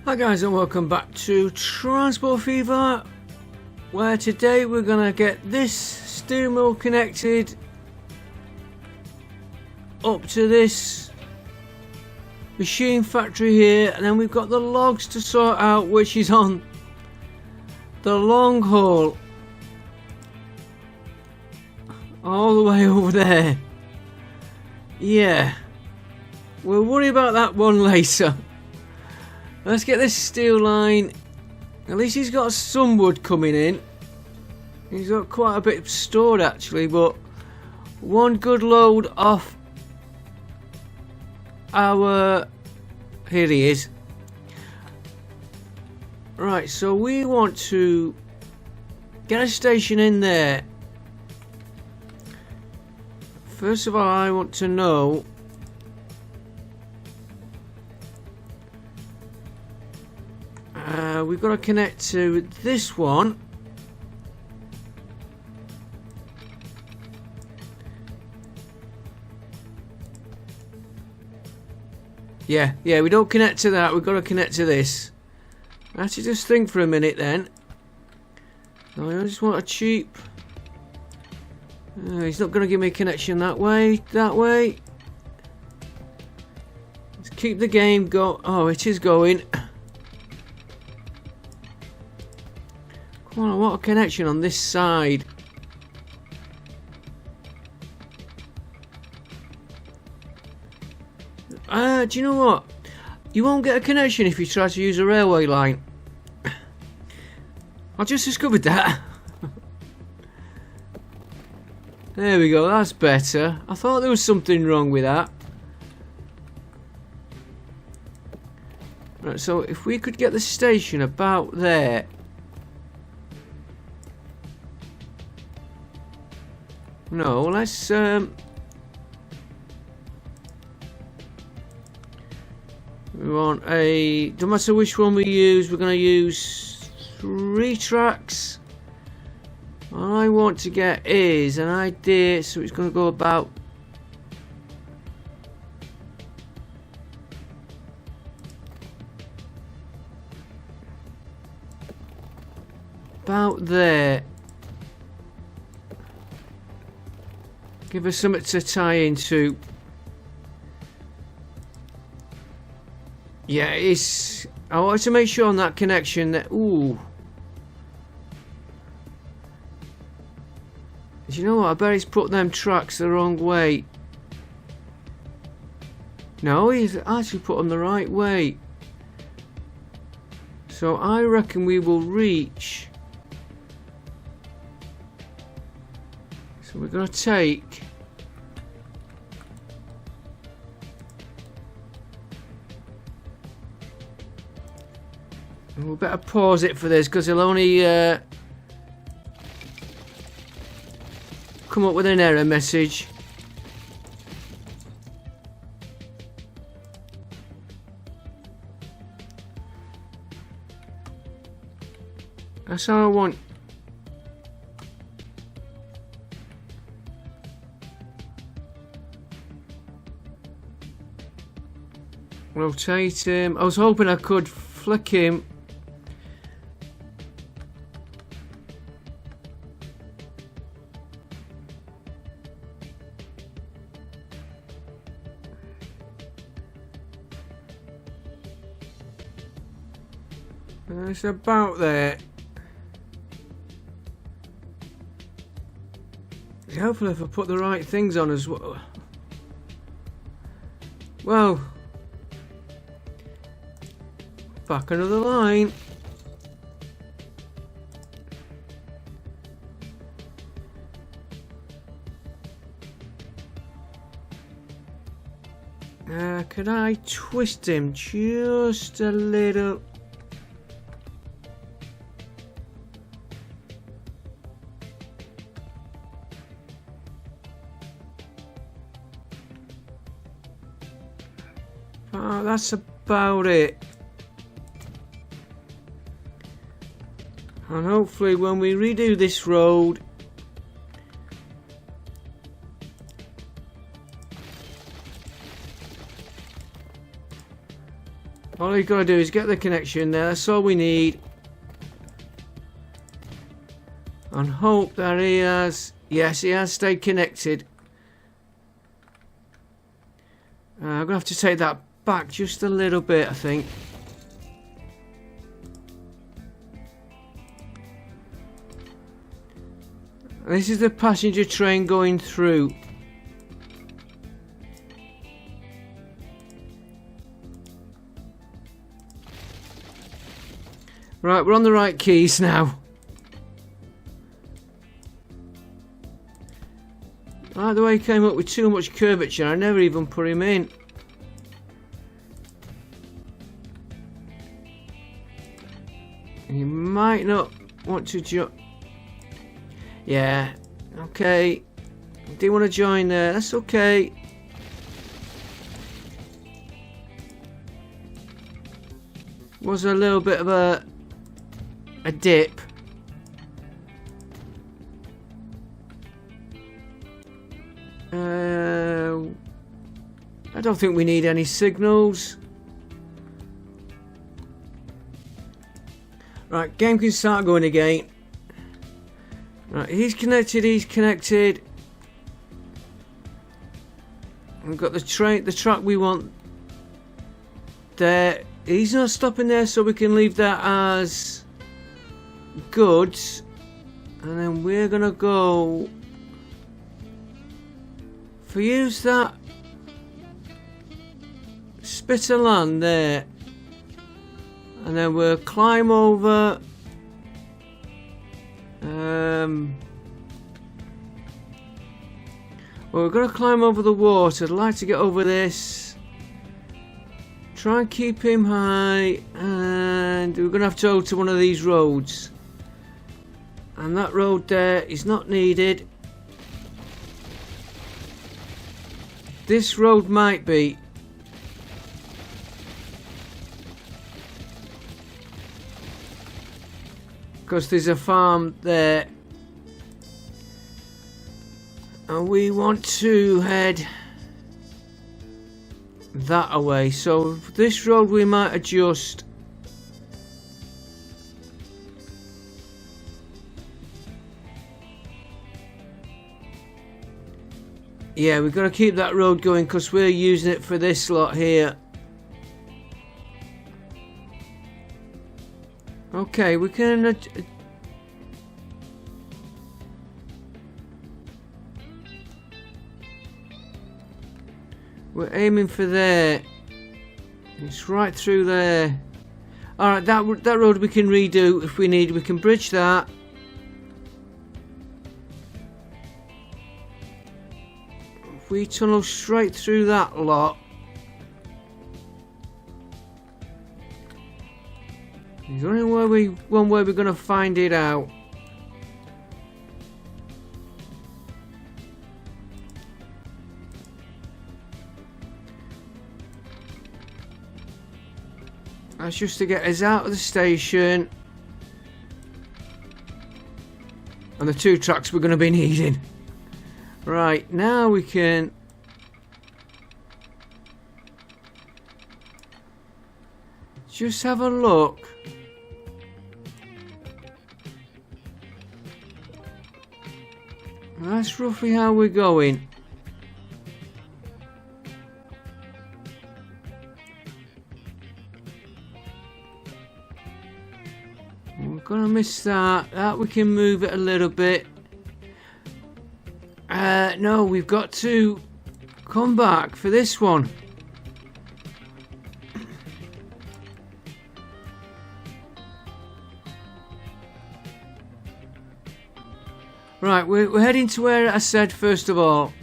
Hi guys, and welcome back to Transport Fever, where today we're gonna get this steering wheel connected up to this machine factory here, and then we've got the logs to sort out, which is on the long haul all the way over there. Yeah, we'll worry about that one later. Let's get this steel line. At least he's got some wood coming in. He's got quite a bit stored actually, but one good load off our... Here he is. Right, so we want to get a station in there. First of all, I want to know we've got to connect to this one. Yeah, we don't connect to that, we've got to connect to this. Actually, just think for a minute then. I just want a cheap... he's not going to give me a connection that way. Let's keep the game go... Oh, it is going. Come on, I want a connection on this side. Do you know what? You won't get a connection if you try to use a railway line. I just discovered that. There we go, that's better. I thought there was something wrong with that. Right, so if we could get the station about there. No, let's we want a... Don't matter which one we use, we're going to use 3 tracks. All I want to get is an idea, so it's going to go about there. Give us something to tie into. Yeah, it's... I want to make sure on that connection that... Ooh. Do you know what? I bet he's put them tracks the wrong way. No, he's actually put them the right way. So I reckon we will reach... So we're going to take... We'll better pause it for this because he'll only come up with an error message. That's how I want. Rotate him. I was hoping I could flick him. It's about there. Hopefully if I put the right things on as well. Well, back another line. Could I twist him just a little? Oh, that's about it. And hopefully when we redo this road, all All you gotta do is get the connection there. That's all we need. And hope that he has... Yes, he has stayed connected. I'm going to have to take that back just a little bit, I think. This is the passenger train going through. Right, we're on the right keys now. Right, the way he came up with too much curvature, I never even put him in. You might not want to jump. Yeah, okay. Didn't want to join there, that's okay. Was a little bit of a dip. I don't think we need any signals. Right, game can start going again. Right, he's connected, he's connected. We've got the track we want there. He's not stopping there, so we can leave that as goods. And then we're gonna go for use that spit of land there. And then we'll climb over. Well, we're going to climb over the water. I'd like to get over this. Try and keep him high. And we're going to have to go to one of these roads. And that road there is not needed. This road might be. Because there's a farm there. And we want to head that away. So this road we might adjust. Yeah, we've got to keep that road going because we're using it for this lot here. Okay, we can... we're aiming for there. It's right through there. Alright, that road we can redo if we need. We can bridge that. If we tunnel straight through that lot. There's only one way we're going to find it out. That's just to get us out of the station. And the 2 tracks we're going to be needing. Right, now we can... just have a look. That's roughly how we're going. We're gonna miss that. That we can move it a little bit. No, we've got to come back for this one. Right, we're heading to where I said first of all.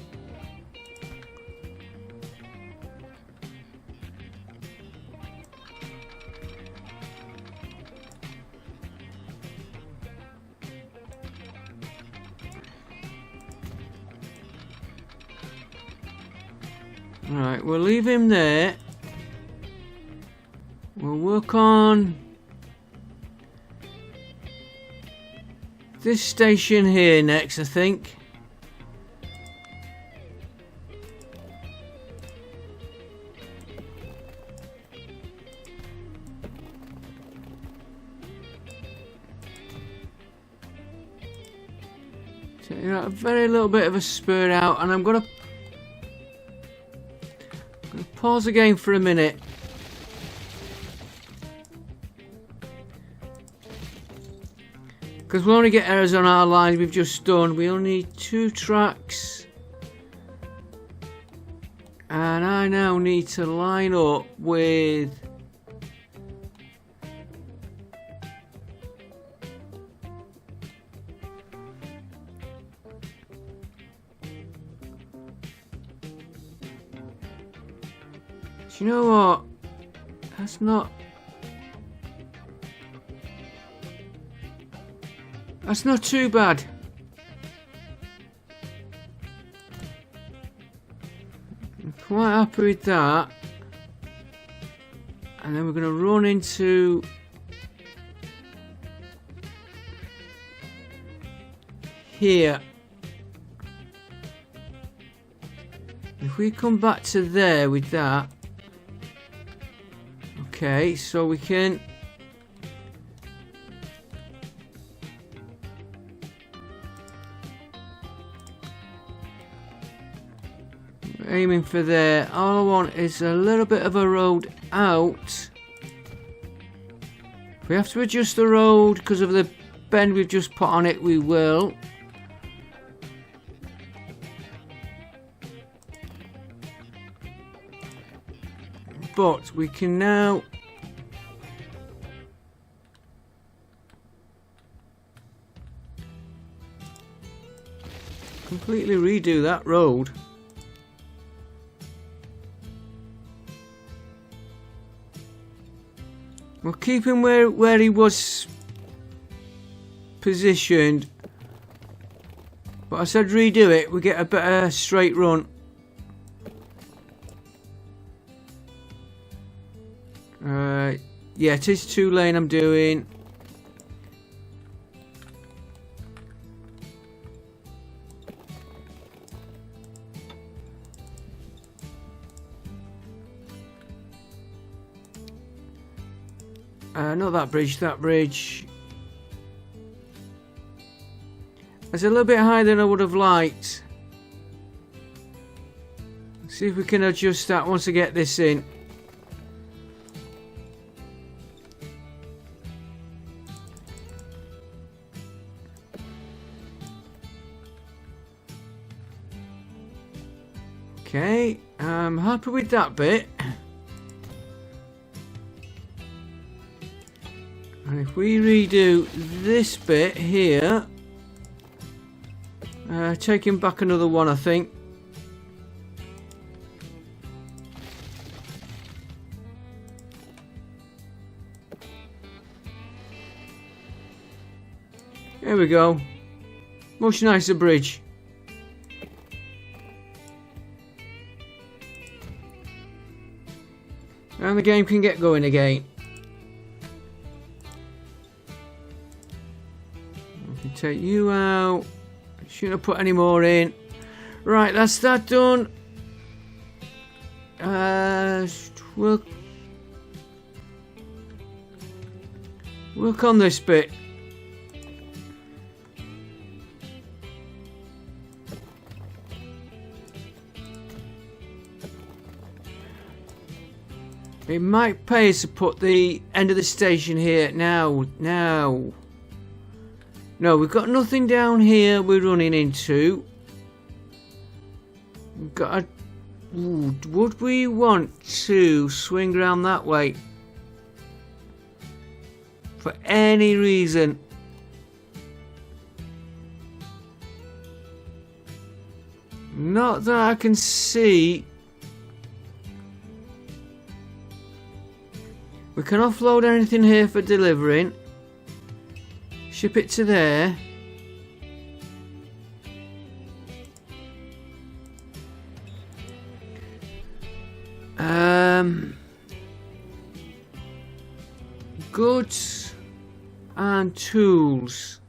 Right, we'll leave him there. We'll work on this station here next, I think. Taking out a very little bit of a spur out, and I'm gonna pause the game for a minute. Because we'll only get errors on our lines we've just done. We only need 2 tracks. And I now need to line up with... Do you know what? That's not... That's not too bad. I'm quite happy with that. And then we're going to run into here. If we come back to there with that. Okay, so we can... Aiming for there. All I want is a little bit of a road out. If we have to adjust the road because of the bend we've just put on it, we will. But we can now completely redo that road. We'll keep him where he was positioned. But I said redo it, we get a better straight run. Yeah, it is 2 lane I'm doing. Not that bridge, that bridge. It's a little bit higher than I would have liked. Let's see if we can adjust that once I get this in. Okay, I'm happy with that bit. And if we redo this bit here, taking back another one, I think. There we go. Much nicer bridge. And the game can get going again. I can take you out. Shouldn't have put any more in. Right, that's that done. We'll work on this bit. It might pay us to put the end of the station here now. No, we've got nothing down here we're running into. We've got a... Ooh, would we want to swing around that way? For any reason? Not that I can see. We can offload anything here for delivering. Ship it to there. Goods and tools.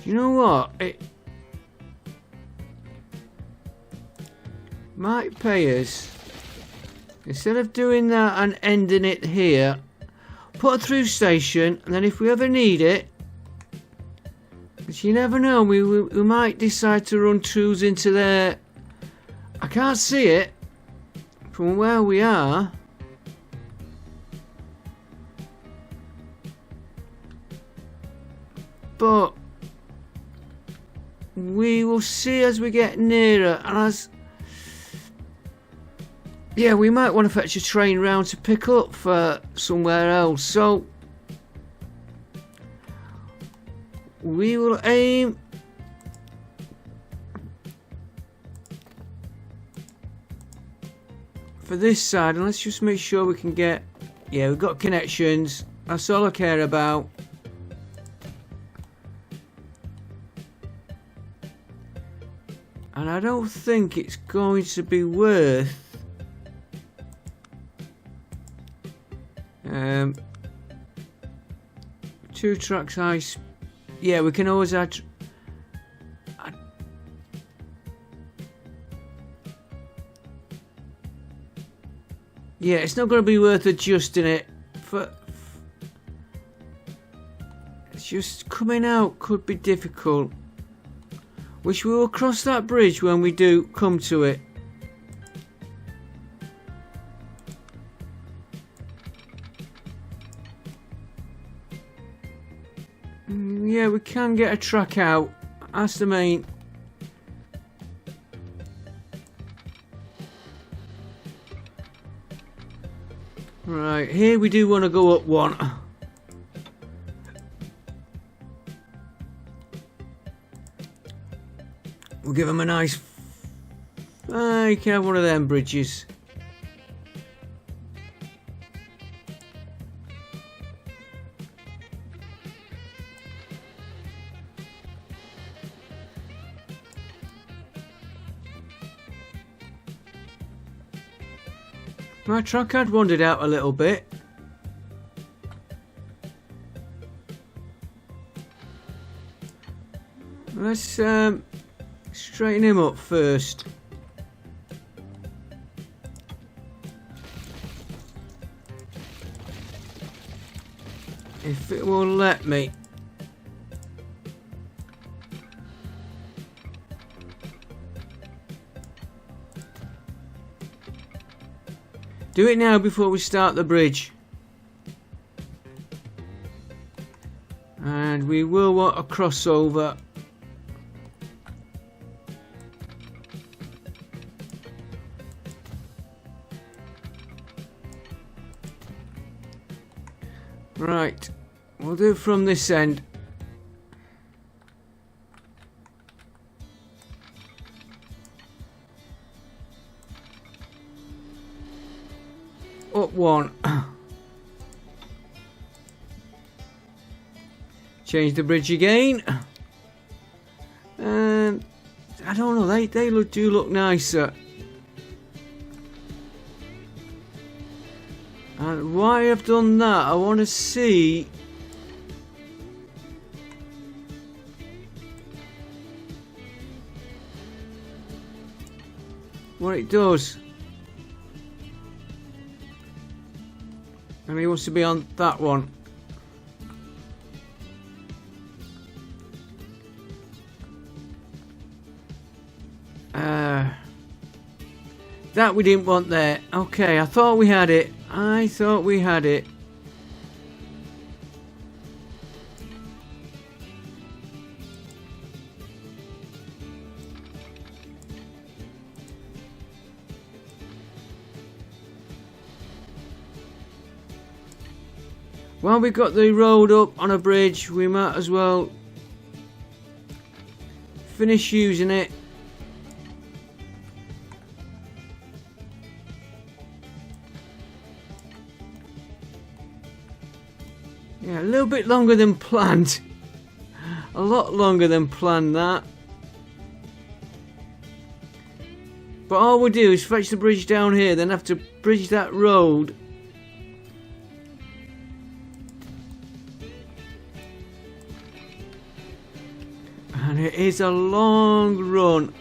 You know what? It might pay us Instead of doing that and ending it here, put a through station, and then if we ever need it, because you never know, we might decide to run twos into there. I can't see it from where we are. But we will see as we get nearer, and as yeah, we might want to fetch a train round to pick up for somewhere else. So we will aim for this side, and let's just make sure we can get, yeah, we've got connections. That's all I care about. And I don't think it's going to be worth two tracks high. Yeah, we can always add. Yeah, it's not going to be worth adjusting it. It's just coming out could be difficult. Which we will cross that bridge when we do come to it. Yeah, we can get a track out. That's the main. Right, here we do want to go up one. We'll give them a nice. You can have one of them bridges. My truck had wandered out a little bit. Let's straighten him up first. If it will let me. Do it now before we start the bridge. And we will want a crossover. Right, we'll do it from this end. Up one. Change the bridge again. I don't know, they do look nicer. And why I've done that, I want to see what it does. And he wants to be on that one. That we didn't want there. Okay, I thought we had it. I thought we had it. While we got the road up on a bridge, we might as well finish using it. Yeah, a little bit longer than planned. A lot longer than planned, that. But all we do is fetch the bridge down here, then have to bridge that road. And it is a long run.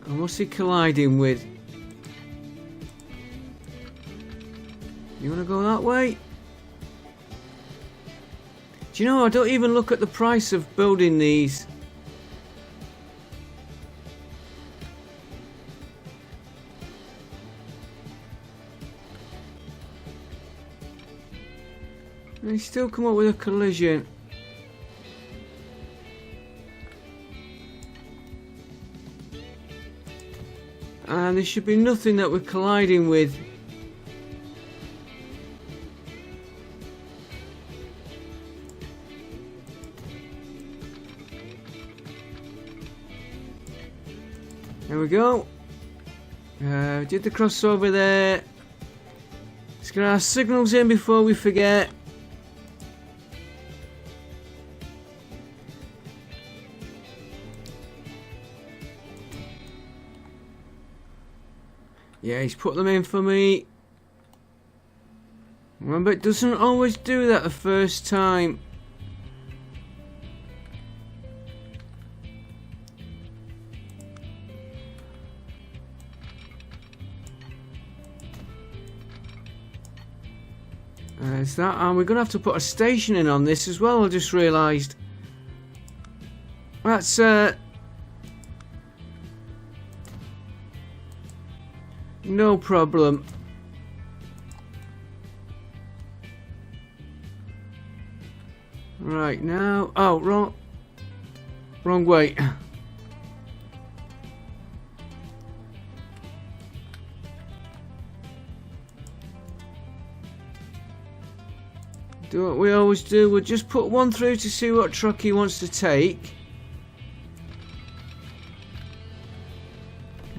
And what's he colliding with? You want to go that way? Do you know, I don't even look at the price of building these. And they still come up with a collision. And there should be nothing that we're colliding with. There we go. Did the crossover there. Let's get our signals in before we forget. Yeah, he's put them in for me. Remember, it doesn't always do that the first time. There's that, and we're going to have to put a station in on this as well, I just realised. That's, no problem. Right, now... Oh, wrong way. Do what we always do. We'll just put one through to see what truck he wants to take.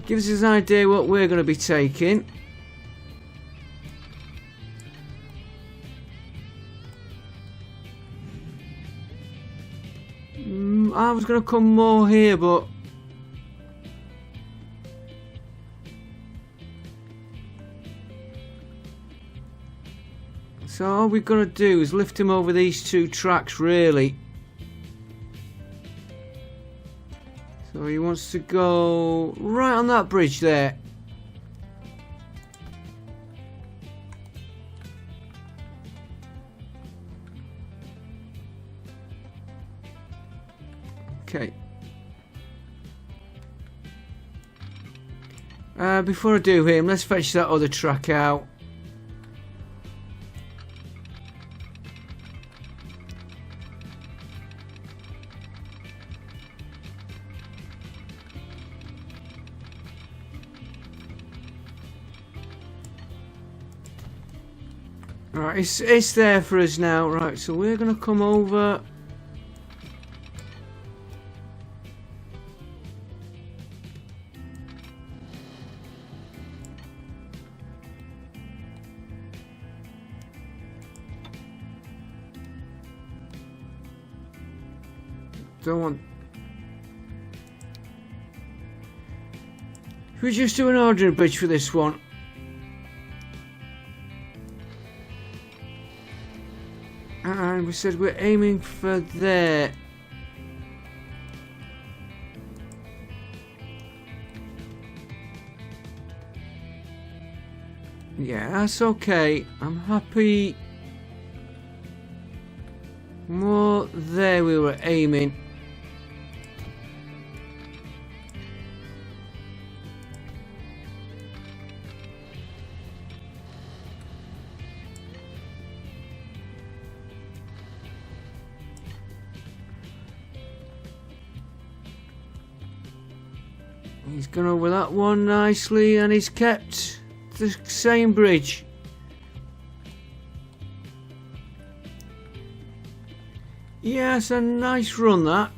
Gives us an idea what we're going to be taking. I was going to come more here, but... So all we've got to do is lift him over these two tracks, really. So he wants to go right on that bridge there. Okay. Before I do him, let's fetch that other track out. Right, it's there for us now. Right, so we're going to come over. Don't want... Should we just do an ordinary bridge for this one? And we said we're aiming for there. Yeah, that's okay. I'm happy. More there we were aiming. He's gone over that one nicely, and he's kept the same bridge. Yeah, it's a nice run, that.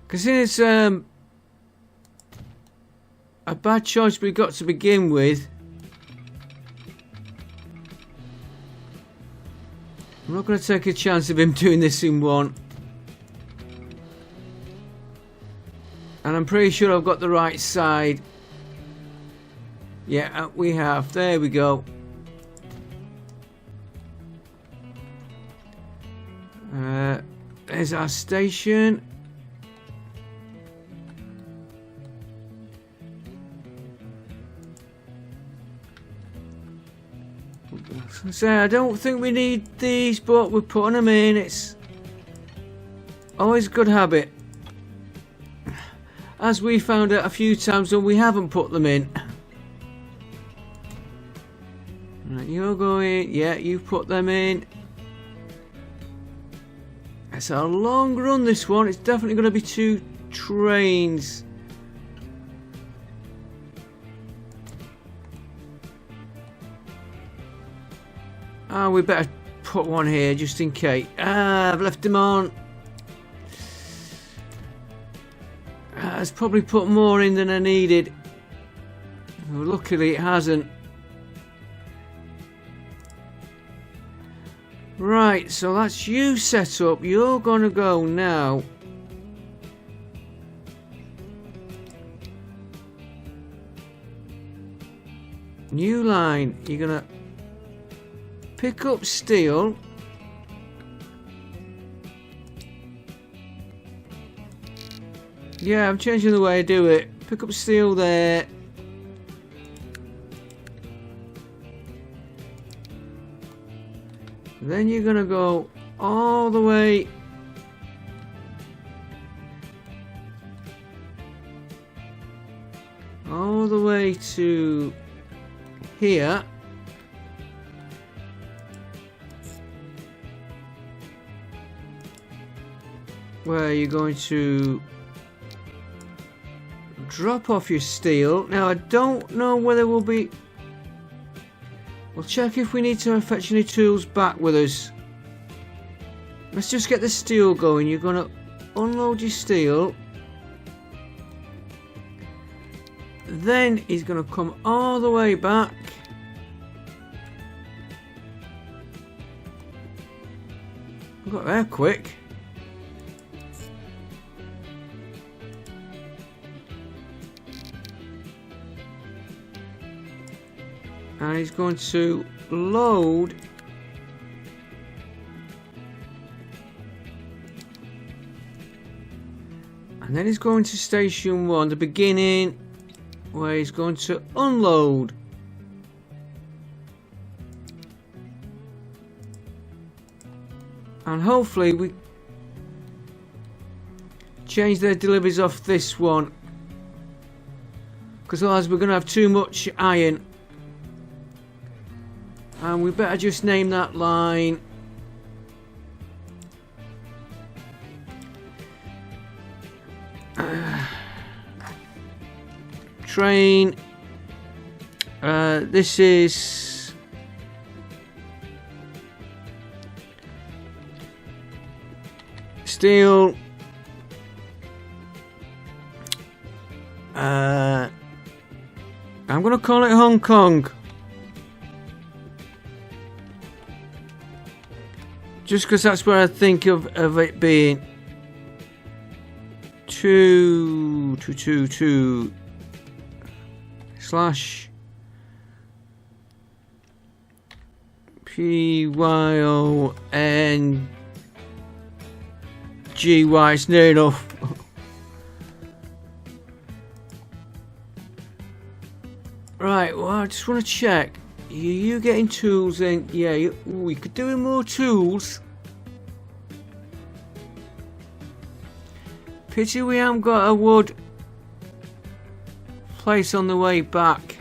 Because it's a bad choice we got to begin with. I'm not going to take a chance of him doing this in one. And I'm pretty sure I've got the right side. Yeah, we have. There we go. There's our station. So I don't think we need these, but we're putting them in. It's always a good habit. As we found out a few times when we haven't put them in. Right, you're going, yeah, you put them in. It's a long run, this one. It's definitely going to be 2 trains. Ah, we better put one here just in case. Ah, I've left him on. It's probably put more in than I needed. Well, luckily it hasn't. Right, so that's you set up. You're gonna go now. New line. You're gonna pick up steel. Yeah, I'm changing the way I do it. Pick up steel there. Then you're gonna go all the way to here. Where you're going to drop off your steel. Now I don't know whether we'll be... We'll check if we need to fetch any tools back with us. Let's just get the steel going. You're going to unload your steel. Then he's going to come all the way back. I got there quick. And he's going to load and then he's going to station 1, the beginning, where he's going to unload. And hopefully we change their deliveries off this one, because otherwise we're going to have too much iron. And we better just name that line train. This is steel. I'm going to call it Hong Kong. Just because that's where I think of it being. 2 slash PYONGY. It's near enough. Right, well, I just want to check. You getting tools in? Yeah, we could do with more tools. Pity we haven't got a wood place on the way back.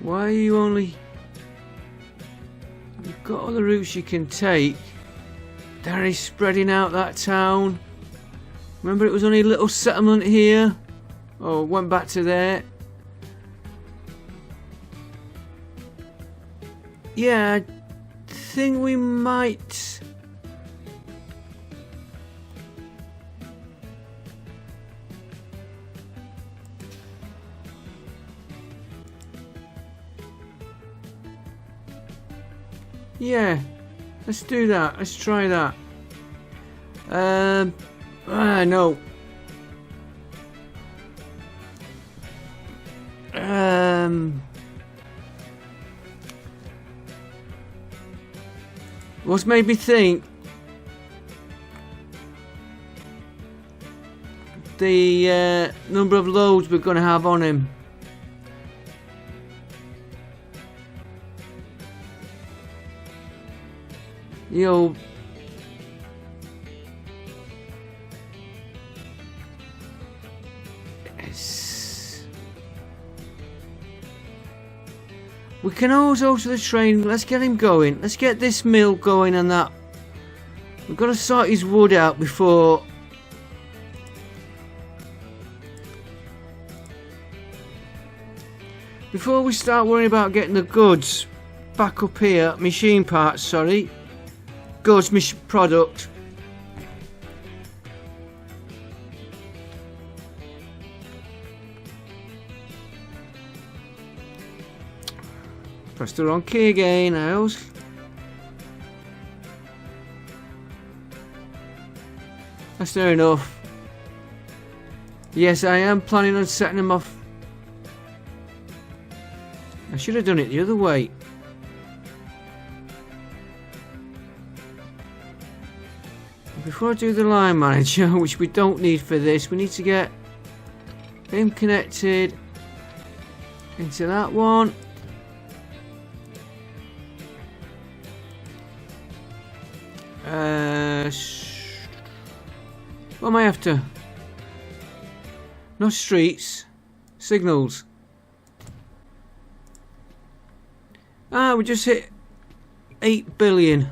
Why are you only... You've got all the routes you can take. There he's spreading out that town. Remember it was only a little settlement here? Oh, went back to there. Yeah, I think we might... Yeah, let's do that. Let's try that. No. What's made me think the number of loads we're going to have on him. You know, we can always go to the train. Let's get him going. Let's get this mill going and that. We've got to sort his wood out before we start worrying about getting the goods back up here. Machine parts, sorry. Goods, product. Press the wrong key again, Owls. That's fair enough. Yes, I am planning on setting them off. I should have done it the other way. Before I do the line manager, which we don't need for this, we need to get him connected into that one. What am I after? No streets, signals. Ah, we just hit 8 billion.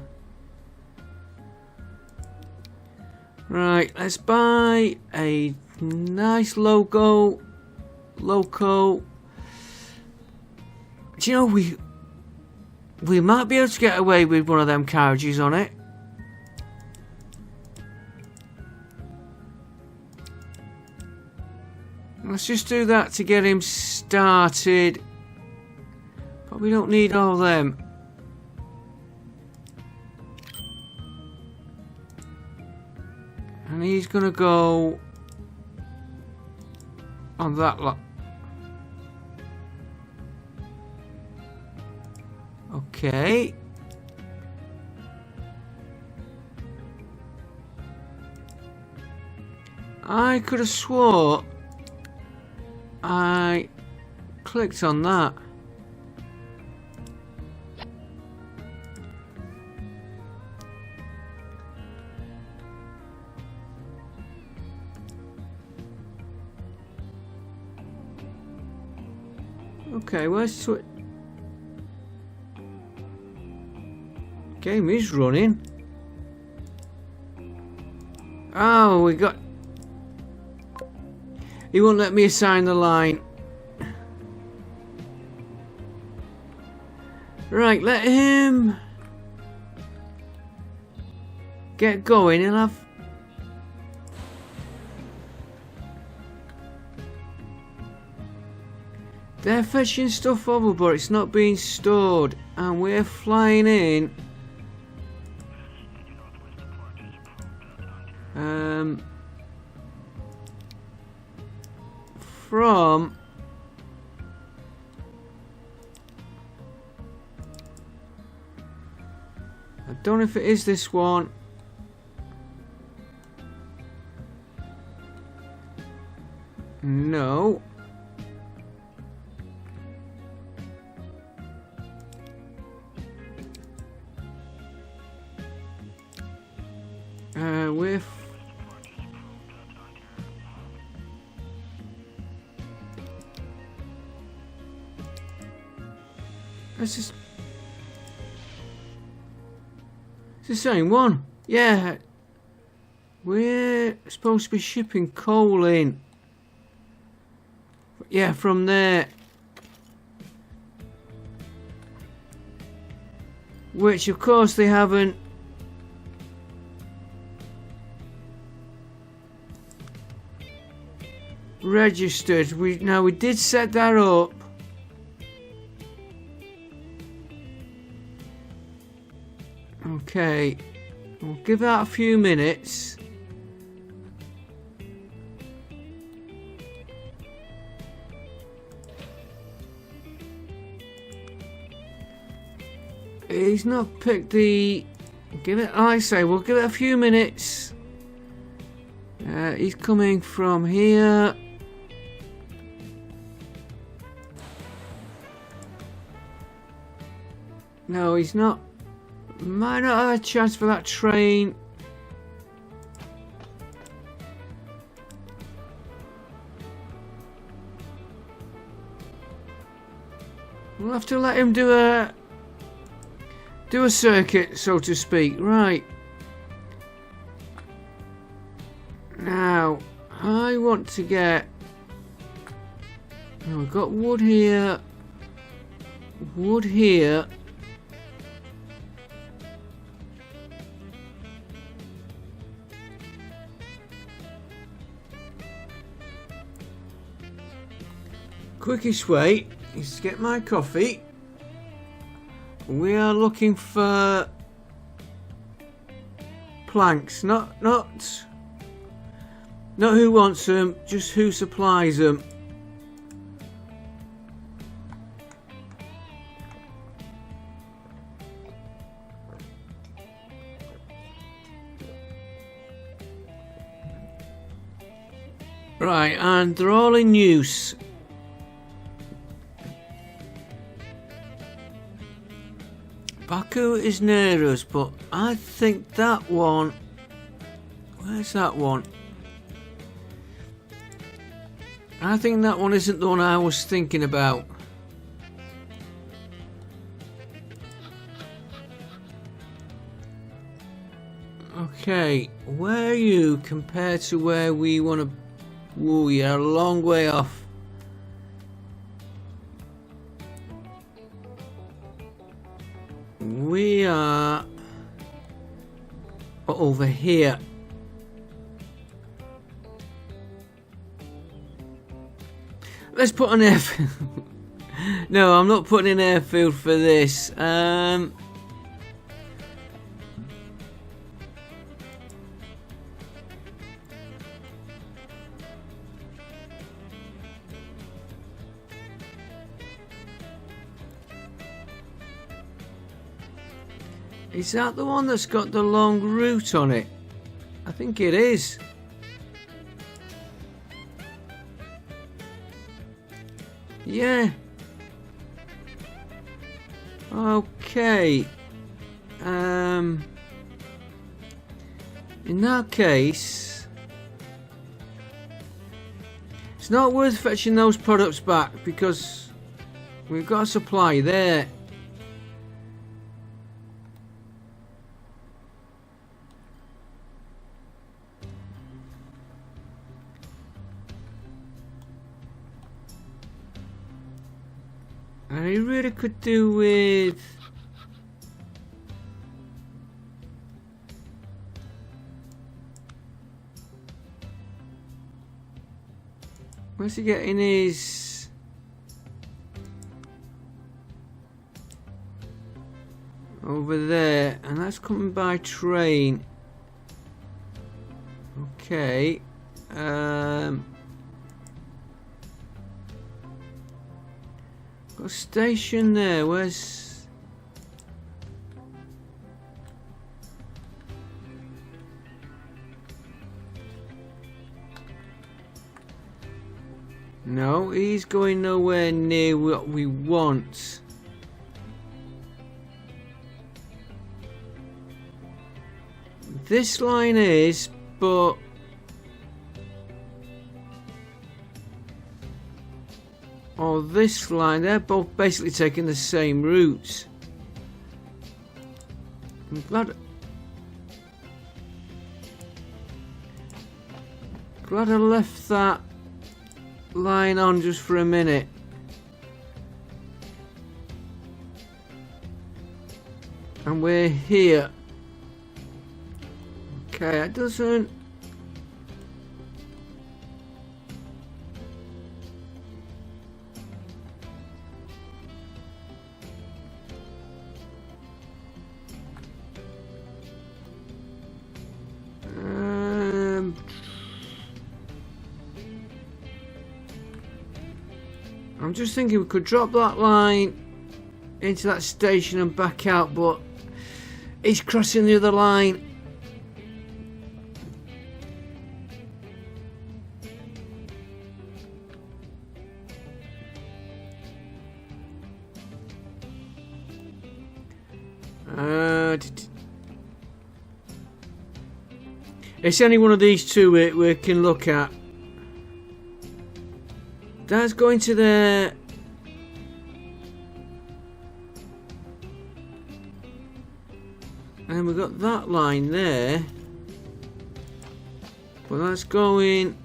Right, let's buy a nice loco. Do you know, we might be able to get away with one of them carriages on it. Let's just do that to get him started. But we don't need all them. And he's gonna go on that lot. Okay. I could have swore I clicked on that. Okay, where's game is running. Oh, we got. He won't let me assign the line. Right, let him get going. He'll have. They're fetching stuff over, but it's not being stored, and we're flying in. From I don't know if it is this one. No. With it's just it's the same one. Yeah, we're supposed to be shipping coal in. Yeah, from there. Which of course they haven't registered. We did set that up. Okay, we'll give that a few minutes. He's not picked the Give it, I say, we'll give it a few minutes. He's coming from here. No, he's not. Might not have a chance for that train. We'll have to let him do a circuit, so to speak. Right. Now, I want to get... Oh, we've got wood here. Wood here. Quickest way is to get my coffee. We are looking for planks, not who wants them, just who supplies them. Right, and they're all in use. Baku is near us, but I think that one... Where's that one? I think that one isn't the one I was thinking about. Okay, where are you compared to where we want to... Ooh, you're a long way off. We are over here. Let's put an airfield. No, I'm not putting an airfield for this. Is that the one that's got the long route on it? I think it is. Yeah. Okay. In that case, it's not worth fetching those products back because we've got a supply there. I really could do with... Where's he getting his... Over there, and that's coming by train. Okay. Got a station there. Where's... No, he's going nowhere near what we want. This line is, but... Or this line, they're both basically taking the same route. I'm glad I left that line on just for a minute. And we're here. Okay, it doesn't... I'm just thinking we could drop that line into that station and back out, but He's crossing the other line. It's only one of these two we can look at. That's going to there. And we've got that line there. But that's going.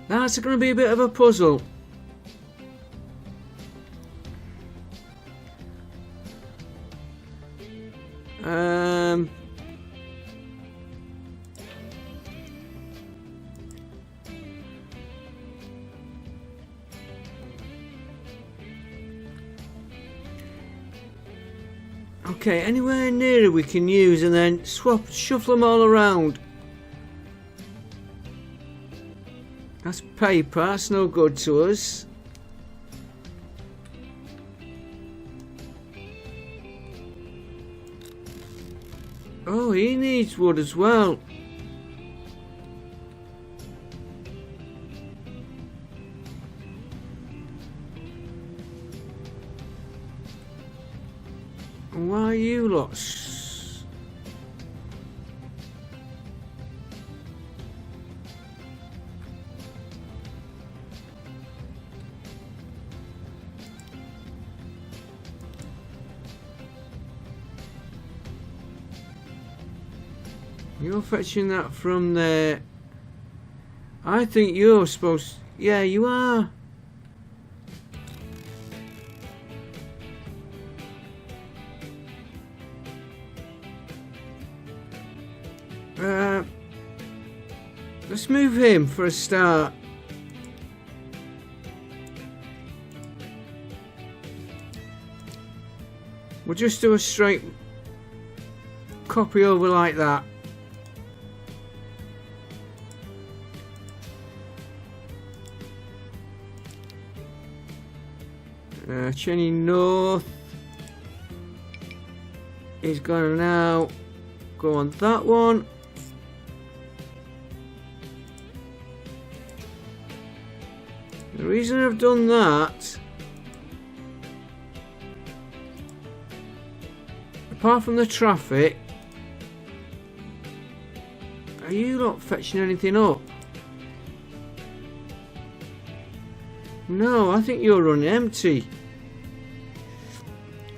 That's going to be a bit of a puzzle. Okay, anywhere near we can use and then shuffle them all around. That's paper, that's no good to us. Oh, he needs wood as well. Why are you lots? You're fetching that from there. I think you're supposed. Yeah, you are. Let's move him for a start. We'll just do a straight copy over like that. Cheney North is gonna now go on that one. The reason I've done that, apart from the traffic, are you not fetching anything up? No, I think you're running empty.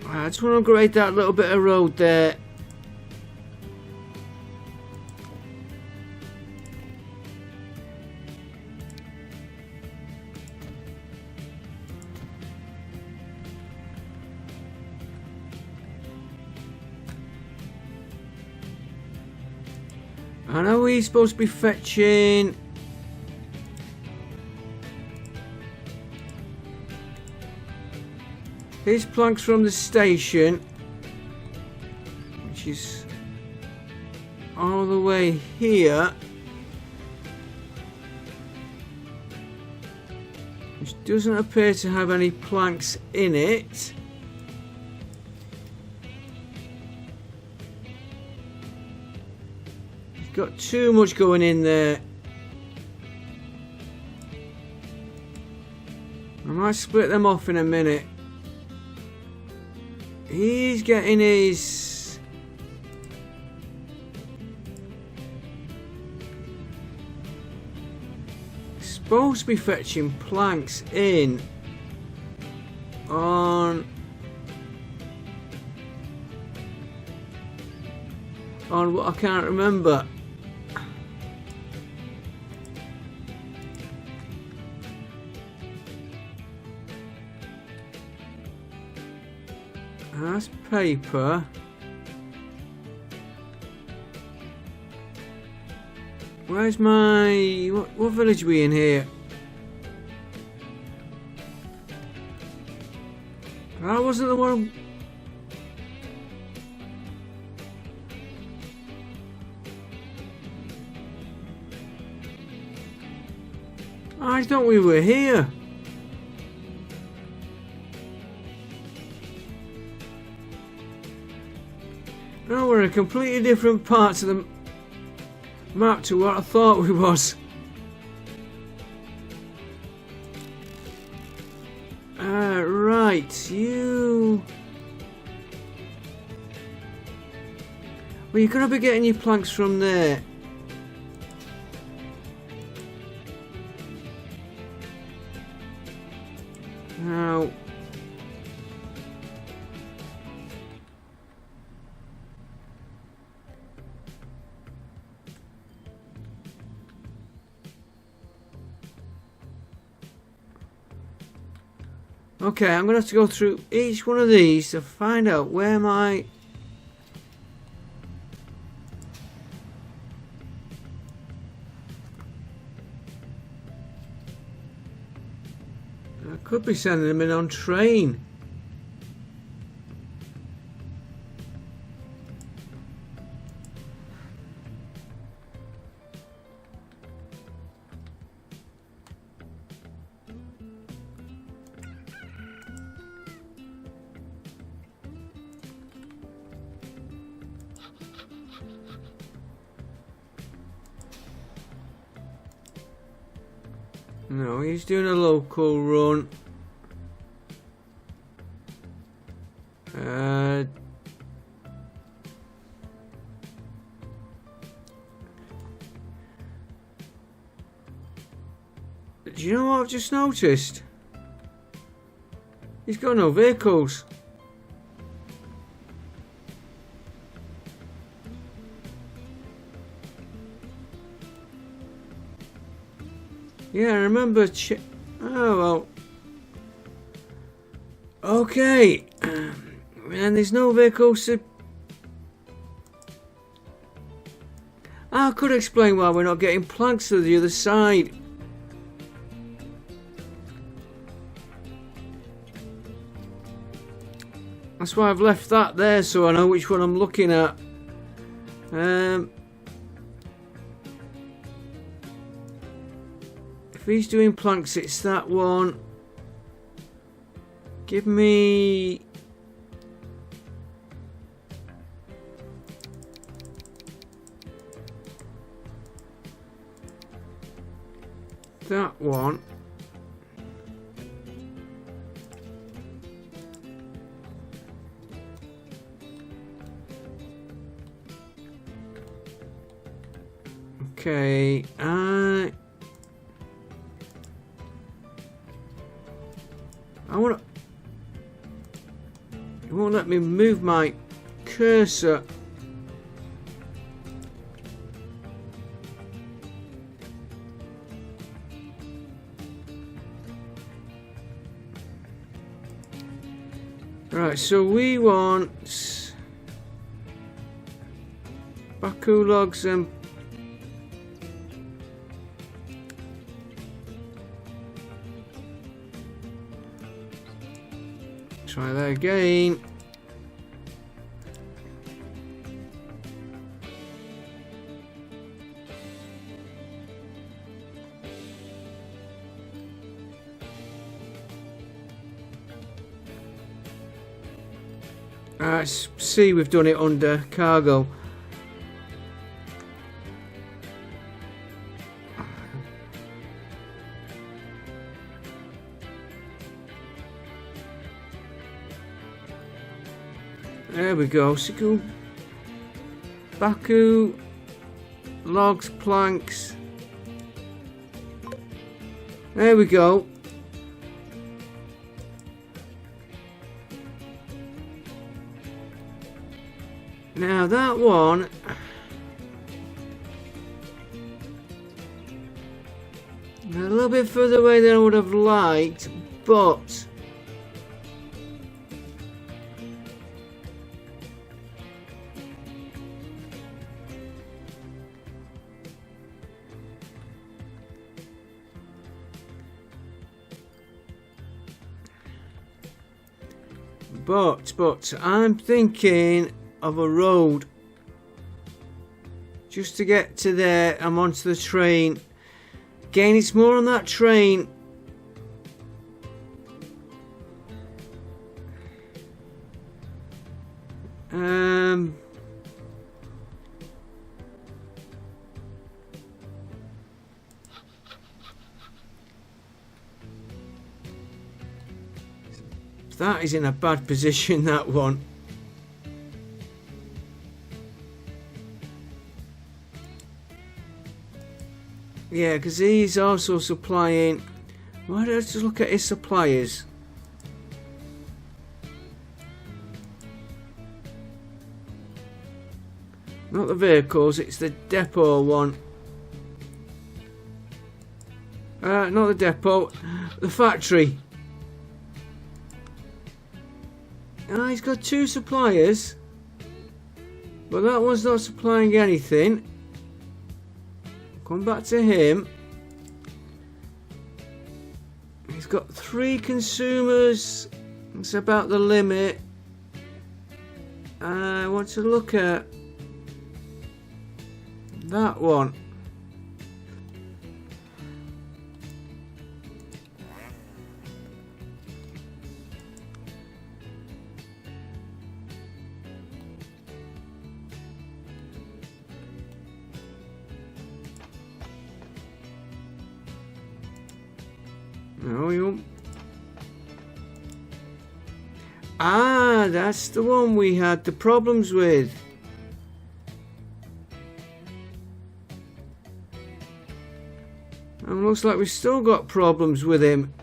I just want to upgrade that little bit of road there. I know he's supposed to be fetching. His planks from the station, which is all the way here, which doesn't appear to have any planks in it. He's got too much going in there. I might split them off in a minute. He's getting his supposed to be fetching planks in on what I can't remember. That's paper. Where's my... What village are we in here? That wasn't the one... I thought we were here. No, we're in completely different parts of the map to what I thought we was. Right, you... Well, you're going to be getting your planks from there. Now... Okay, I'm going to have to go through each one of these to find out where my... I could be sending them in on train. No, he's doing a local run. Do you know what I've just noticed? He's got no vehicles. Yeah, I remember. Oh well. Okay, and there's no vehicles to. I could explain why we're not getting planks to the other side. That's why I've left that there, so I know which one I'm looking at. If he's doing planks, it's that one. Give me... that one. Okay, I wanna... It won't let me move my cursor. Right, so we want Baku logs and try that again. See, we've done it under cargo. There we go. So Baku, logs, planks. There we go. Now that one, a little bit further away than I would have liked, but I'm thinking of a road just to get to there. I'm onto the train Again, it's more on that train. That is in a bad position, that one. Yeah, because he's also supplying. Why don't I just look at his suppliers? Not the vehicles, it's the depot one. Not the depot, the factory. He's got 2 suppliers, but that one's not supplying anything. Come back to him. He's got 3 consumers. It's about the limit. I want to look at that one. No, you. Ah, that's the one we had the problems with. And looks like we've still got problems with him.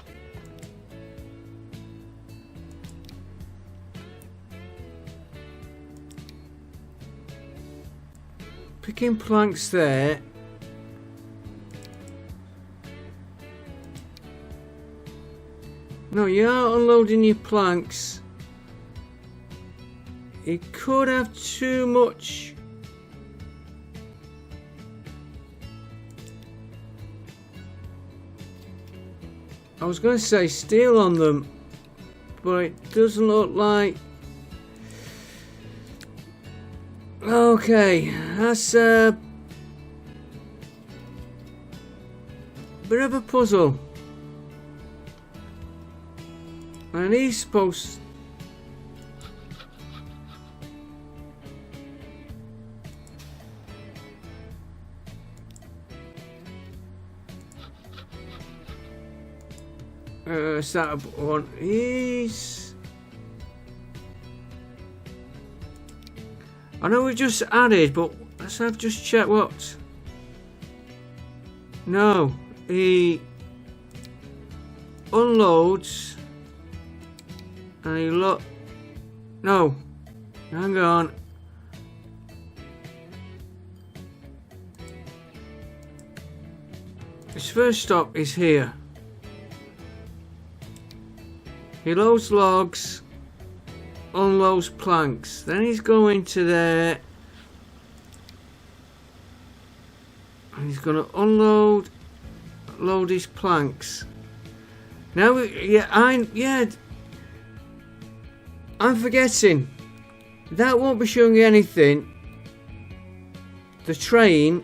Picking planks there. No, you are unloading your planks. It could have too much. I was going to say steel on them, but it doesn't look like. Okay, that's a bit of a puzzle. And he's supposed. Start one. He's. I know we just added, but let's have just check what. No, he unloads. And he look. No, hang on. His first stop is here. He loads logs, unloads planks. Then he's going to there. And he's going to load his planks. Now, I'm forgetting. That won't be showing you anything. The train,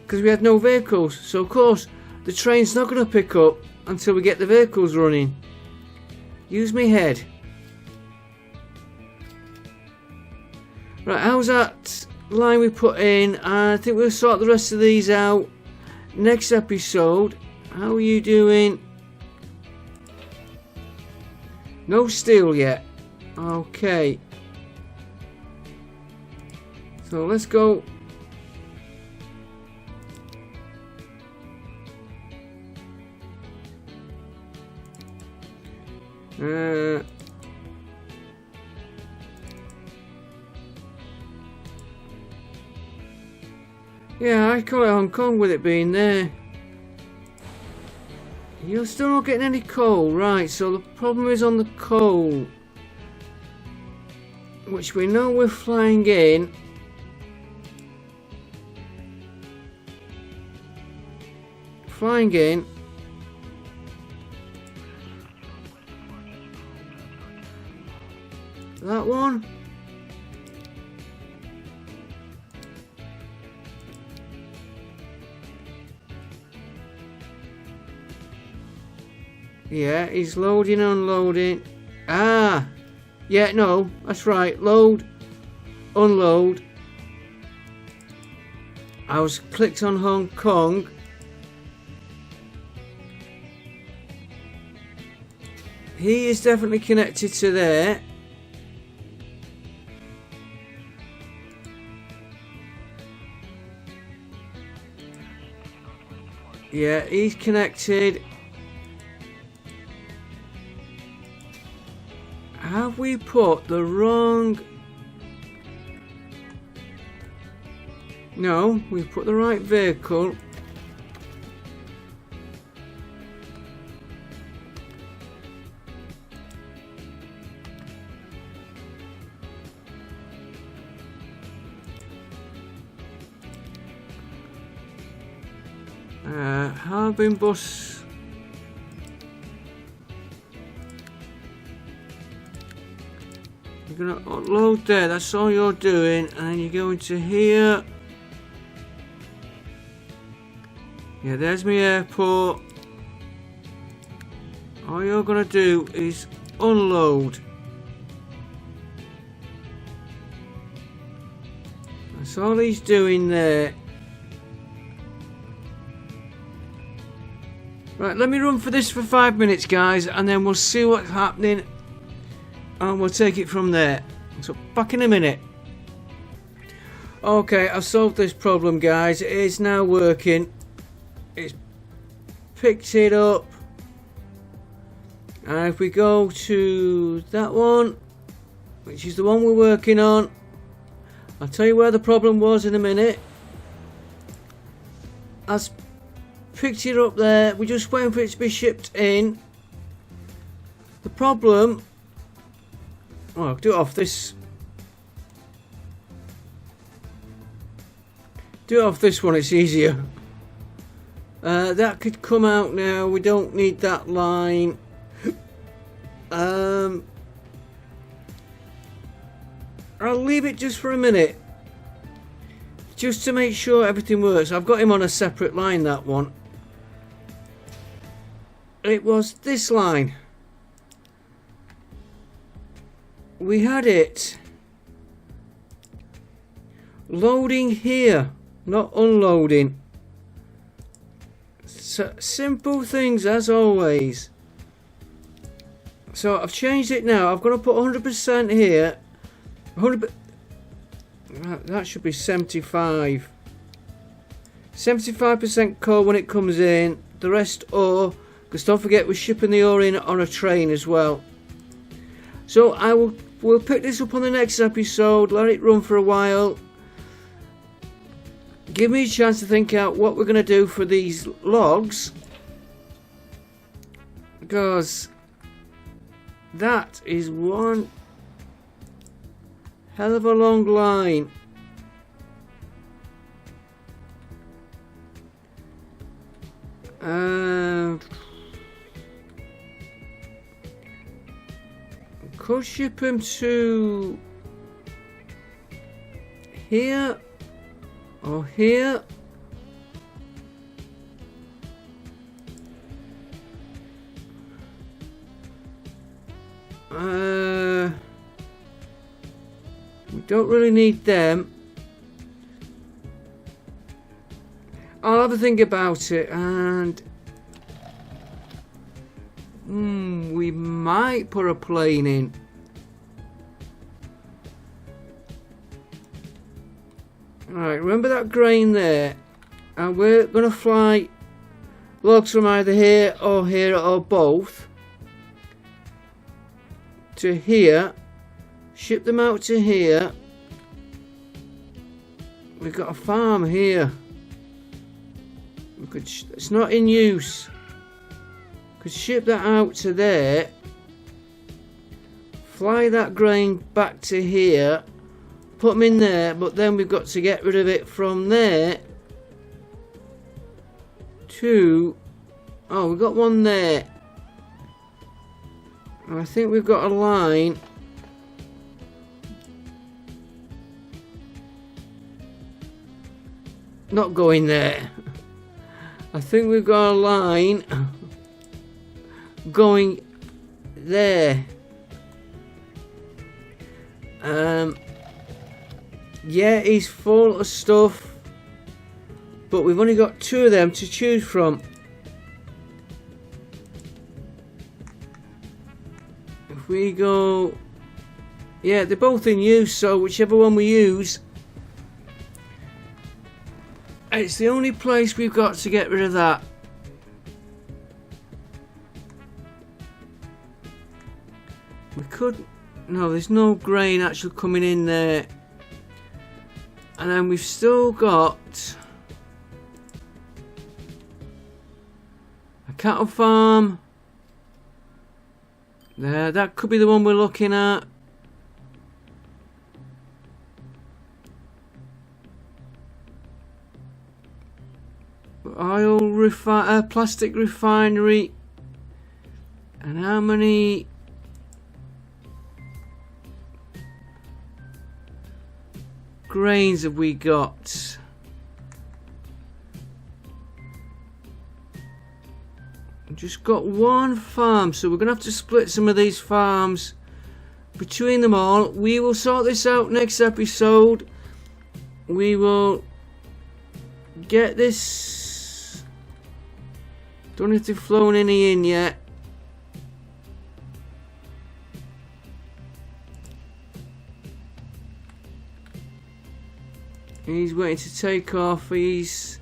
because we had no vehicles. So of course, the train's not going to pick up until we get the vehicles running. Use me head. Right, how's that line we put in? I think we'll sort the rest of these out next episode. How are you doing? No steel yet. Okay. So let's go. Yeah, I call it Hong Kong with it being there. You're still not getting any coal, right? So the problem is on the coal, which we know we're flying in. Flying in. That one. Yeah, he's loading, unloading. Ah! Yeah, no, that's right. Load, unload. I was clicked on Hong Kong. He is definitely connected to there. Yeah, he's connected. Have we put the wrong... No, we've put the right vehicle. Harbin bus. You're gonna upload there, that's all you're doing, and then you go into here. Yeah, there's my airport. All you're gonna do is unload. That's all he's doing there. Right, let me run for this for 5 minutes, guys, and then we'll see what's happening, and we'll take it from there. So, back in a minute. Okay, I've solved this problem, guys. It is now working. It's picked it up. And if we go to that one, which is the one we're working on, I'll tell you where the problem was in a minute. As picked it up there, we're just waiting for it to be shipped in. The problem, oh, I'll do it off this, one, it's easier. That could come out now, we don't need that line. I'll leave it just for a minute, just to make sure everything works. I've got him on a separate line, that one. It was this line. We had it loading here, not unloading. So, simple things as always. So I've changed it now. I've got to put 100% here. 100%. That should be 75. 75% core when it comes in. The rest ore. Because don't forget, we're shipping the ore in on a train as well. So we'll pick this up on the next episode. Let it run for a while. Give me a chance to think out what we're going to do for these logs. Because that is one hell of a long line. Could ship him to here or here. We don't really need them. I'll have a think about it, and we might put a plane in. Alright, remember that grain there? And we're going to fly logs from either here or both to here, ship them out to here. We've got a farm here. We could it's not in use. Could ship that out to there, fly that grain back to here, put them in there, but then we've got to get rid of it from there to, oh, we've got one there, and I think we've got a line not going there. I think we've got a line going there. Yeah, he's full of stuff, but we've only got 2 of them to choose from. If we go, yeah, they're both in use, so whichever one we use, it's the only place we've got to get rid of that. We could, no, there's no grain actually coming in there. And then we've still got a cattle farm. There, that could be the one we're looking at. Plastic refinery. And how many grains have we got? We've just got 1 farm, so we're gonna have to split some of these farms between them all. We will sort this out next episode. We will get this. Don't have to flown any in yet. He's waiting to take off. We've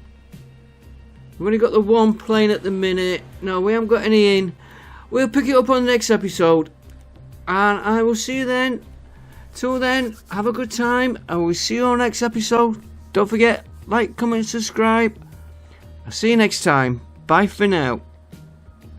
only got the 1 plane at the minute. No, we haven't got any in. We'll pick it up on the next episode. And I will see you then. Till then, have a good time. And we'll see you on the next episode. Don't forget, like, comment, subscribe. I'll see you next time. Bye for now.